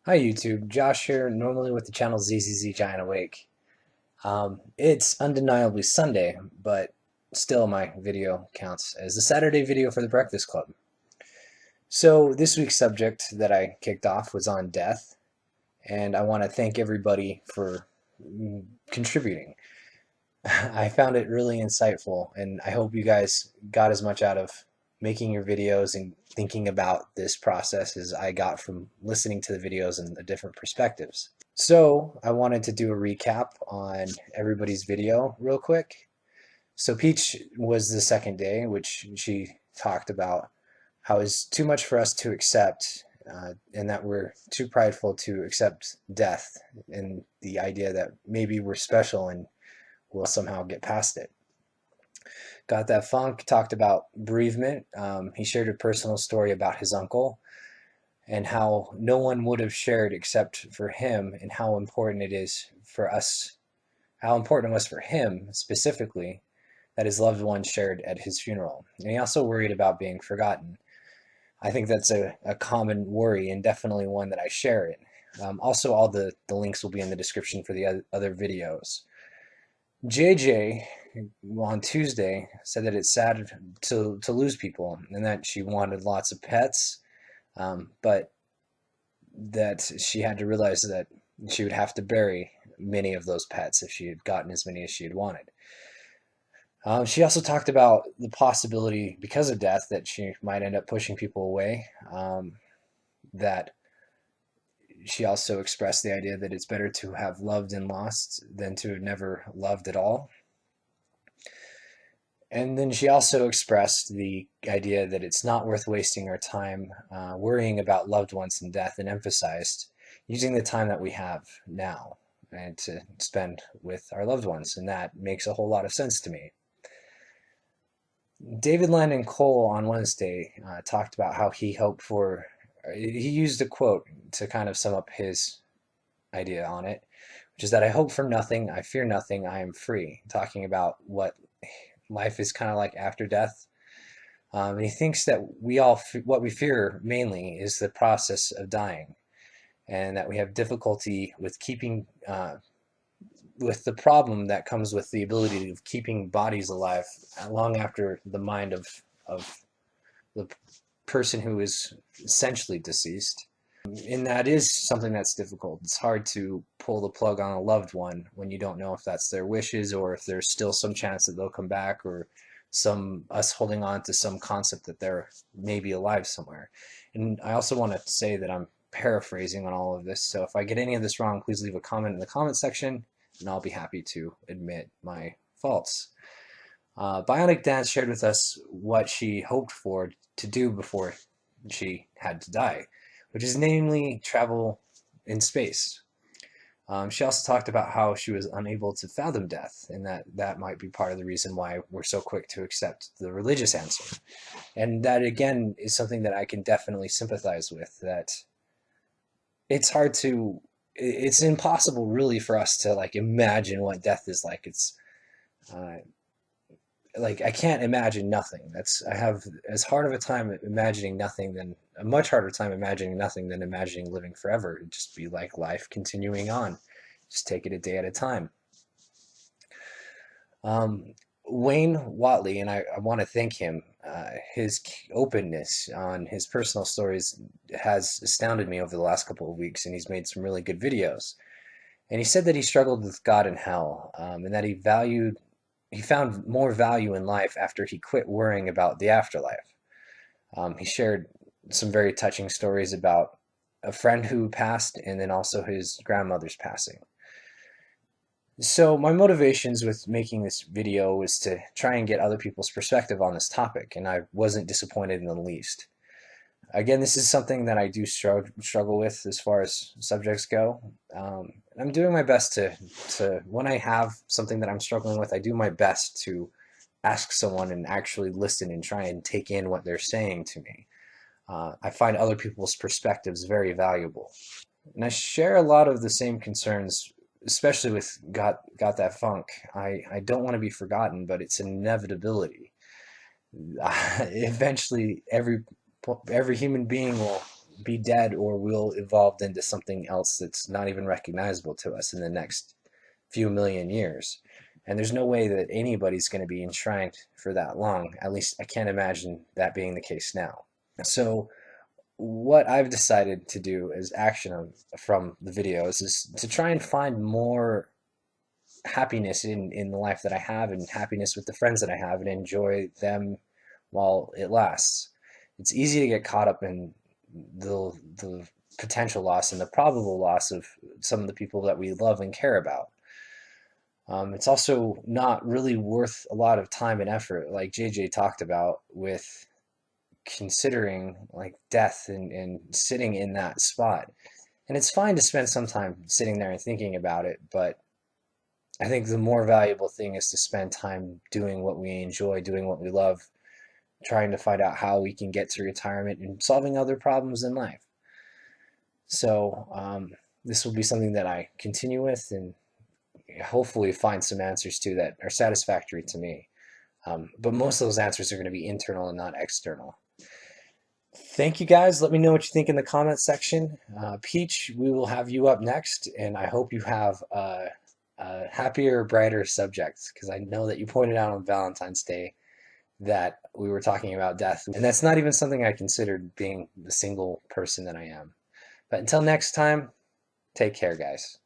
Hi YouTube, Josh here, normally with the channel ZZZ Giant Awake. It's undeniably Sunday, but still my video counts as the Saturday video for the Breakfast Club. So this week's subject that I kicked off was on death, and I want to thank everybody for contributing. I found it really insightful, and I hope you guys got as much out of making your videos and thinking about this process as I got from listening to the videos and the different perspectives. So I wanted to do a recap on everybody's video real quick. So Peach was the second day, which she talked about how it's too much for us to accept, and that we're too prideful to accept death, and the idea that maybe we're special and we'll somehow get past it. Gothatfunk talked about bereavement. He shared a personal story about his uncle and how no one would have shared except for him, and how important it is for us, how important it was for him specifically that his loved one shared at his funeral. And he also worried about being forgotten. I think that's a common worry, and definitely one that I share it. Also, all the links will be in the description for the other videos. JJ on Tuesday said that it's sad to lose people and that she wanted lots of pets, but that she had to realize that she would have to bury many of those pets if she had gotten as many as she had wanted. She also talked about the possibility, because of death, that she might end up pushing people away. That she also expressed the idea that it's better to have loved and lost than to have never loved at all. And then she also expressed the idea that it's not worth wasting our time worrying about loved ones and death, and emphasized using the time that we have now and to spend with our loved ones. And that makes a whole lot of sense to me. David Landon Cole on Wednesday talked about how he hoped for, he used a quote to kind of sum up his idea on it, which is that I hope for nothing, I fear nothing, I am free, talking about what life is kind of like after death. And he thinks that what we fear mainly is the process of dying, and that we have difficulty with keeping, with the problem that comes with the ability of keeping bodies alive long after the mind of the person who is essentially deceased. And that is something that's difficult. It's hard to pull the plug on a loved one when you don't know if that's their wishes, or if there's still some chance that they'll come back, or some us holding on to some concept that they're maybe alive somewhere. And I also want to say that I'm paraphrasing on all of this, so if I get any of this wrong, please leave a comment in the comment section, and I'll be happy to admit my faults. Bionic Dance shared with us what she hoped for to do before she had to die, which is namely travel in space. She also talked about how she was unable to fathom death, and that might be part of the reason why we're so quick to accept the religious answer. And that, again, is something that I can definitely sympathize with, that it's hard to, it's impossible really for us to like imagine what death is like. It's uh, like I can't imagine nothing. That's I have as hard of a time imagining nothing than a much harder time imagining nothing than imagining living forever. It'd just be like life continuing on. Just take it a day at a time. Wayne Watley, and I want to thank him. His openness on his personal stories has astounded me over the last couple of weeks, and he's made some really good videos. And he said that he struggled with God and hell, and that he found more value in life after he quit worrying about the afterlife. He shared some very touching stories about a friend who passed, and then also his grandmother's passing. So my motivations with making this video was to try and get other people's perspective on this topic, and I wasn't disappointed in the least. Again, this is something that I do struggle with as far as subjects go. I'm doing my best to, when I have something that I'm struggling with, I do my best to ask someone and actually listen and try and take in what they're saying to me. I find other people's perspectives very valuable. And I share a lot of the same concerns, especially with Gothatfunk. I don't want to be forgotten, but it's an inevitability. Eventually, every human being will be dead, or we'll evolve into something else that's not even recognizable to us in the next few million years. And there's no way that anybody's going to be enshrined for that long. At least I can't imagine that being the case now. So what I've decided to do as action from the videos is to try and find more happiness in the life that I have, and happiness with the friends that I have, and enjoy them while it lasts. It's easy to get caught up in the potential loss and the probable loss of some of the people that we love and care about. It's also not really worth a lot of time and effort, like JJ talked about, with considering like death and sitting in that spot. And it's fine to spend some time sitting there and thinking about it, but I think the more valuable thing is to spend time doing what we enjoy, doing what we love, trying to find out how we can get to retirement and solving other problems in life. So this will be something that I continue with and hopefully find some answers to that are satisfactory to me. But most of those answers are going to be internal and not external. Thank you guys. Let me know what you think in the comments section. Peach, we will have you up next, and I hope you have a happier, brighter subject, because I know that you pointed out on Valentine's Day that we were talking about death, and that's not even something I considered being the single person that I am. But until next time, take care, guys.